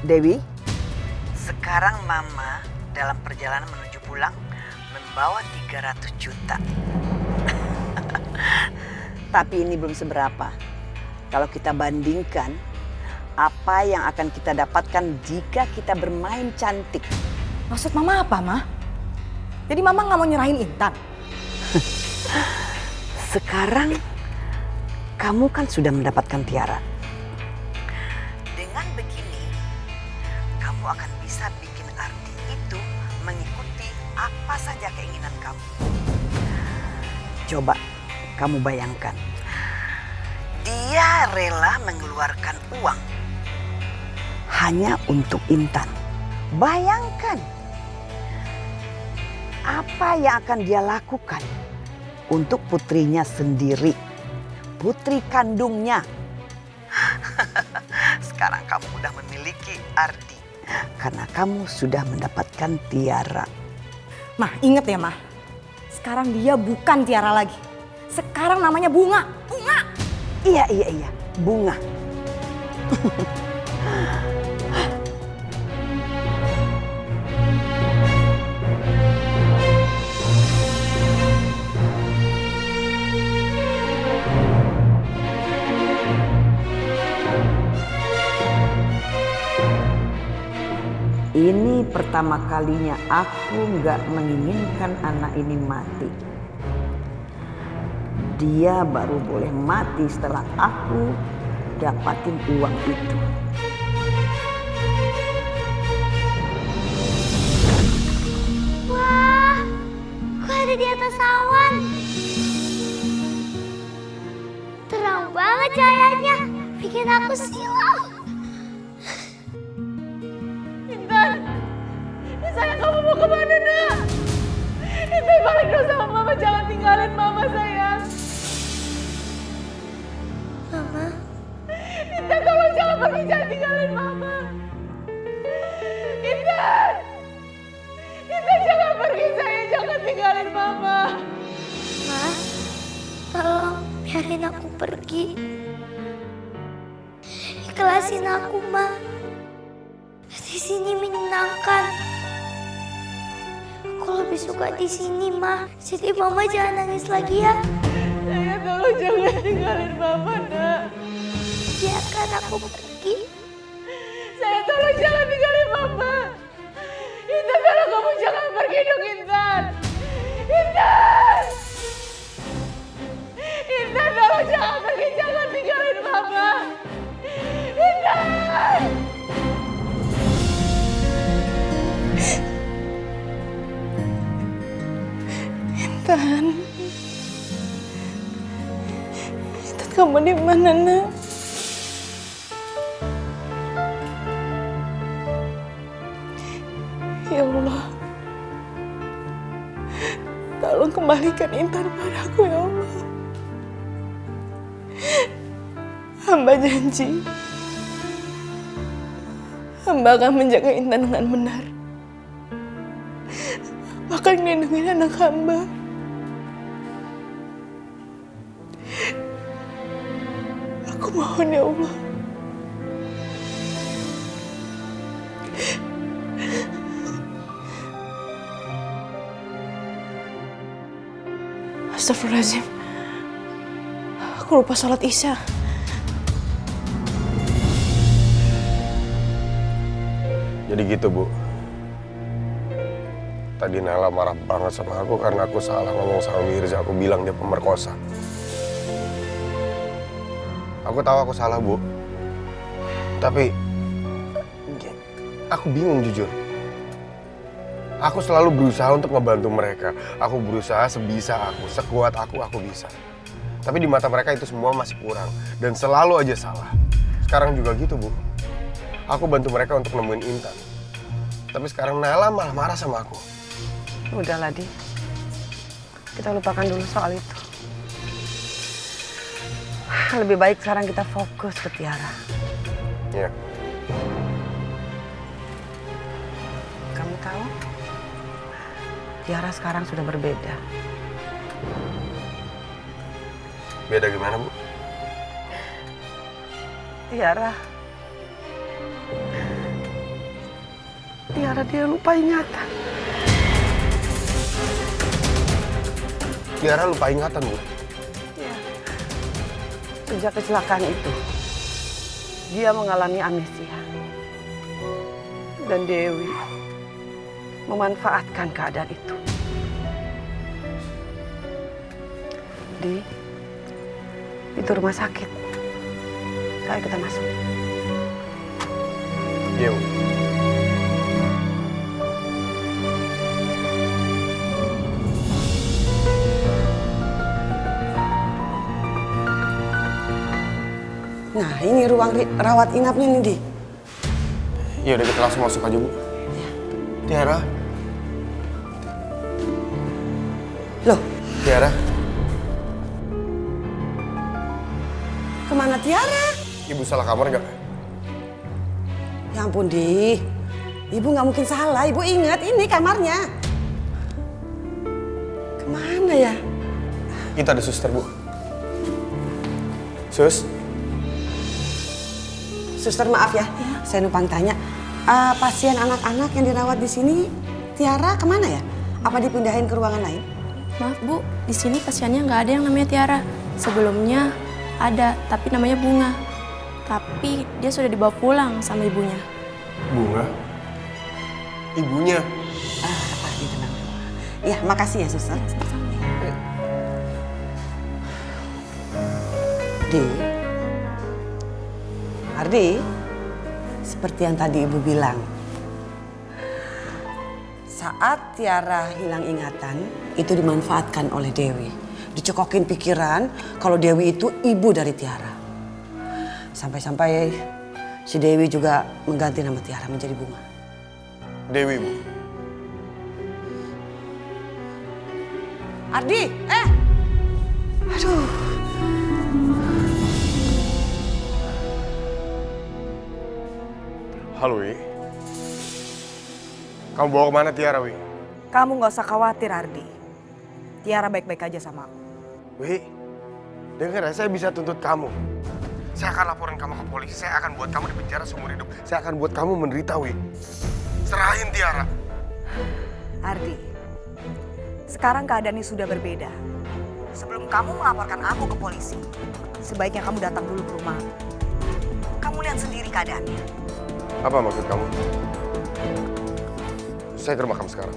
Dewi, sekarang Mama dalam perjalanan menuju pulang membawa 300 juta. Tapi ini belum seberapa. Kalau kita bandingkan apa yang akan kita dapatkan jika kita bermain cantik. Maksud Mama apa, Ma? Jadi Mama nggak mau nyerahin Intan? Sekarang kamu kan sudah mendapatkan Tiara. Dengan begini, kamu akan bisa bikin Ardi itu mengikuti apa saja keinginan kamu. Coba kamu bayangkan, dia rela mengeluarkan uang hanya untuk Intan. Bayangkan apa yang akan dia lakukan untuk putrinya sendiri, putri kandungnya. Sekarang kamu udah memiliki Ardi karena kamu sudah mendapatkan Tiara. Ma, inget ya, Ma. Sekarang dia bukan Tiara lagi. Sekarang namanya Bunga. Bunga! Iya, Bunga. Ini pertama kalinya aku nggak menginginkan anak ini mati. Dia baru boleh mati setelah aku dapatin uang itu. Wah, kok ada di atas awan? Terang banget cahayanya, bikin aku silau. Intan, sayang kamu mau kemana nak? Intan balik dong sama mama, jangan tinggalin mama sayang. Mama, Intan tolong jangan pergi, jangan tinggalin mama. Intan, Intan jangan pergi sayang, jangan tinggalin mama. Ma, tolong biarin aku pergi. Ikhlasin aku, Ma. Di sini menyenangkan. Aku lebih suka di sini, Ma. Jadi Mama jangan nangis lagi ya. Sayang tolong jangan tinggalin mama nak. Biarkan aku pergi. Sayang tolong jangan tinggalin mama. Intan tolong kamu jangan pergi dong Intan. Intan! Intan tolong jangan pergi, jangan tinggalin mama. Intan! Intan. Intan, kamu di mana, Nak? Ya Allah. Tolong kembalikan Intan padaku, ya Allah. Hamba janji. Hamba akan menjaga Intan dengan benar. Bahkan melindungi anak hamba. Aku mohon ya Allah. Astagfirullahaladzim. Aku lupa sholat Isya. Jadi gitu, Bu. Tadi Nela marah banget sama aku karena aku salah ngomong sama Mirza. Aku bilang dia pemerkosa. Aku tahu aku salah, Bu. Tapi aku bingung jujur. Aku selalu berusaha untuk ngebantu mereka. Aku berusaha sebisa aku, sekuat aku bisa. Tapi di mata mereka itu semua masih kurang. Dan selalu aja salah. Sekarang juga gitu, Bu. Aku bantu mereka untuk nemuin Intan. Tapi sekarang Nela malah marah sama aku. Udahlah, Di. Kita lupakan dulu soal itu. Lebih baik sekarang kita fokus ke Tiara. Iya. Kamu tahu? Tiara sekarang sudah berbeda. Beda gimana, Bu? Tiara dia lupa ingatan. Tiara lupa ingatan, Bu. Sejak kecelakaan itu, dia mengalami amnesia. Dan Dewi memanfaatkan keadaan itu. Itu rumah sakit. Ayo kita masuk. Iya, Bu. Nah, ini ruang rawat inapnya nih, Di. Ya udah kita langsung masuk aja, Bu. Tiara. Loh, Tiara. kemana Tiara? Ibu salah kamar nggak? Ya ampun, Di. Ibu nggak mungkin salah. Ibu ingat, ini kamarnya. Kemana ya? Itu ada suster, Bu. Sus. Suster, maaf ya. Saya numpang tanya. Pasien anak-anak yang dirawat di sini, Tiara kemana ya? Apa dipindahin ke ruangan lain? Maaf Bu, di sini pasiennya nggak ada yang namanya Tiara. Sebelumnya ada, tapi namanya Bunga. Tapi dia sudah dibawa pulang sama ibunya. Bunga. Ibunya. Ardi tenang. Ya, makasih ya, Suster. Di. Ardi, seperti yang tadi Ibu bilang. Saat Tiara hilang ingatan, itu dimanfaatkan oleh Dewi. Dicekokin pikiran kalau Dewi itu ibu dari Tiara. Sampai-sampai si Dewi juga mengganti nama Tiara menjadi Bunga. Dewi, Bu. Ardi, aduh. Halo, Wi. Kamu bawa kemana Tiara, Wi? Kamu nggak usah khawatir, Ardi. Tiara baik-baik aja sama aku. Wi, dengar ya, saya bisa tuntut kamu. Saya akan laporin kamu ke polisi. Saya akan buat kamu di penjara seumur hidup. Saya akan buat kamu menderita, Wi. Serahin Tiara. Ardi, sekarang keadaannya sudah berbeda. Sebelum kamu melaporkan aku ke polisi, sebaiknya kamu datang dulu ke rumah. Kamu lihat sendiri keadaannya. Apa maksud kamu? Saya ke rumah kamu sekarang.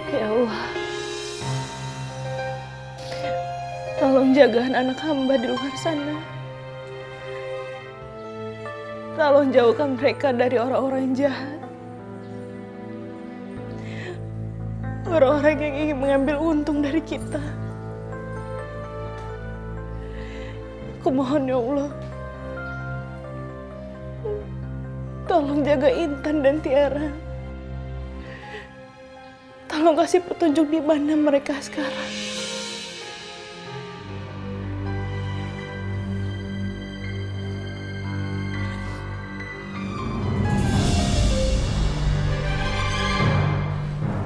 Ya Allah, tolong jaga anak hamba di luar sana. Tolong jauhkan mereka dari orang-orang yang jahat. Orang-orang yang ingin mengambil untung dari kita. Aku mohon ya Allah, tolong jaga Intan dan Tiara. Tolong kasih petunjuk di mana mereka sekarang.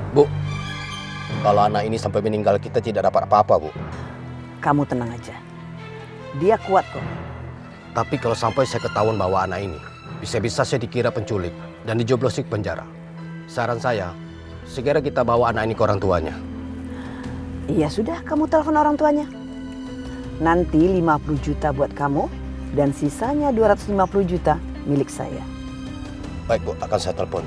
Bu, kalau anak ini sampai meninggal kita tidak dapat apa-apa, Bu. Kamu tenang aja. Dia kuat kok. Tapi kalau sampai saya ketahuan bahwa anak ini, bisa-bisa saya dikira penculik dan dijoblosin ke penjara. Saran saya, segera kita bawa anak ini ke orang tuanya. Iya sudah, kamu telepon orang tuanya. Nanti 50 juta buat kamu dan sisanya 250 juta milik saya. Baik, Bu, akan saya telepon.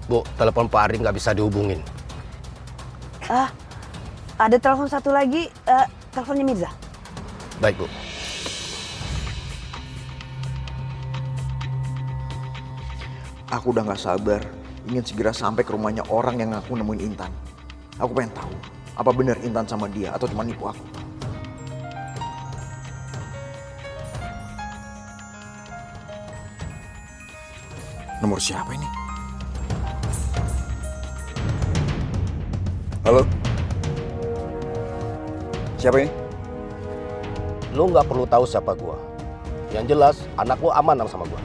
Bu, telepon Pak Ardi nggak bisa dihubungin. Ada telepon satu lagi, teleponnya Mirza. Baik, Bu. Aku udah gak sabar, ingin segera sampai ke rumahnya orang yang ngaku nemuin Intan. Aku pengen tahu, apa benar Intan sama dia atau cuma nipu aku? Nomor siapa ini? Halo? Siapa ini? Lu nggak perlu tahu siapa gua. Yang jelas, anak lu aman sama gua.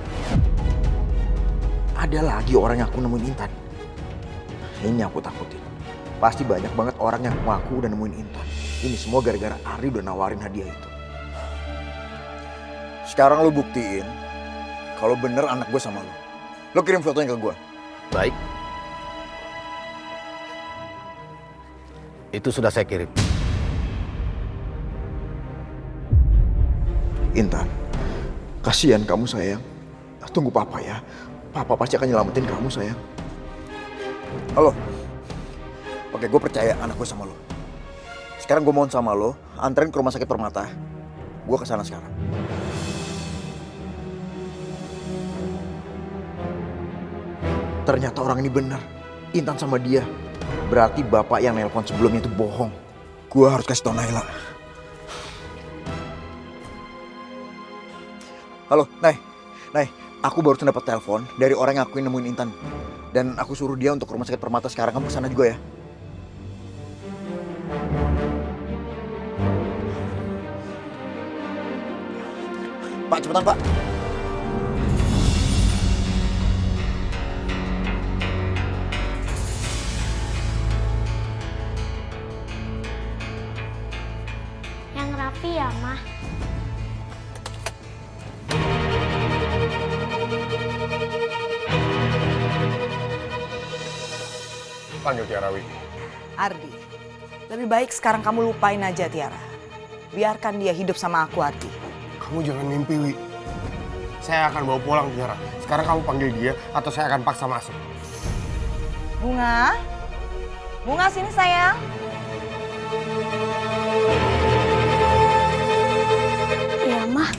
Ada lagi orang yang aku nemuin Intan. Ini aku takutin. Pasti banyak banget orang yang ngaku udah nemuin Intan. Ini semua gara-gara Ari udah nawarin hadiah itu. Sekarang lu buktiin kalau bener anak gue sama lu. Lu kirim fotonya ke gue. Baik. Itu sudah saya kirim. Intan, kasihan kamu sayang. Tunggu papa ya. Papa pasti akan nyelamatin kamu sayang. Halo. Oke, gue percaya anak gue sama lo. Sekarang gue mohon sama lo, anterin ke rumah sakit Permata. Gue kesana sekarang. Ternyata orang ini benar. Intan sama dia. Berarti bapak yang nelpon sebelumnya itu bohong. Gue harus kasih tau Naila. Halo, Nay. Aku barusan dapat telepon dari orang yang aku nemuin Intan. Dan aku suruh dia untuk ke rumah sakit Permata sekarang. Kamu kesana juga ya. Pak, cepetan Pak. Yang rapi ya, Mah? Panggil Tiara, Wi. Ardi, lebih baik sekarang kamu lupain aja Tiara. Biarkan dia hidup sama aku, Ardi. Kamu jangan mimpi, Wi. Saya akan bawa pulang Tiara. Sekarang kamu panggil dia atau saya akan paksa masuk. Bunga? Bunga sini sayang. Iya, Mah.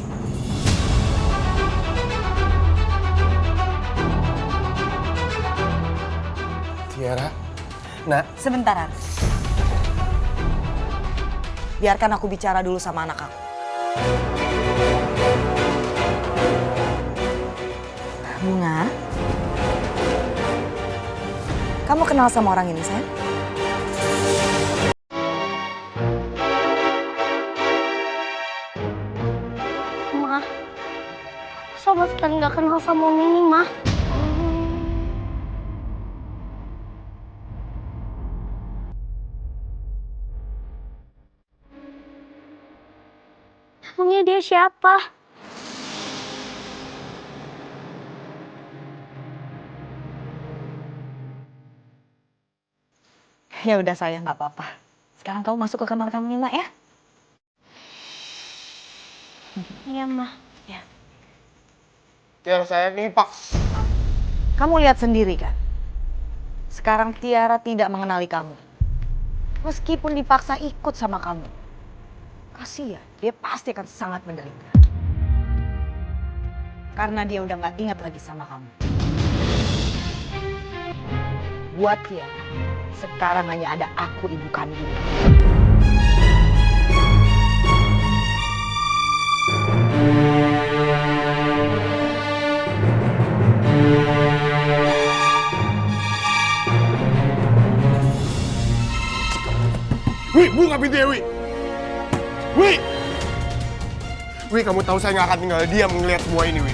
Tiara, nak. Sebentar, Ardi. Biarkan aku bicara dulu sama anak aku. Bunga? Kamu kenal sama orang ini, sayang? Mah, sama sekali nggak kenal sama Om ini, Mah. Emangnya dia siapa? Ya udah sayang, nggak apa-apa. Sekarang kamu masuk ke kamar kamu, Nina ya. Iya, Mah. Tiara, saya ini Pak. Kamu lihat sendiri kan? Sekarang Tiara tidak mengenali kamu. Meskipun dipaksa ikut sama kamu. Kasihan, dia pasti akan sangat menderita. Karena dia udah gak ingat lagi sama kamu. Buat Tiara, sekarang hanya ada aku ibu kandung. Wi, buka pintunya, Wi. Wi! Wi, kamu tahu saya nggak akan tinggal diam melihat semua ini, Wi.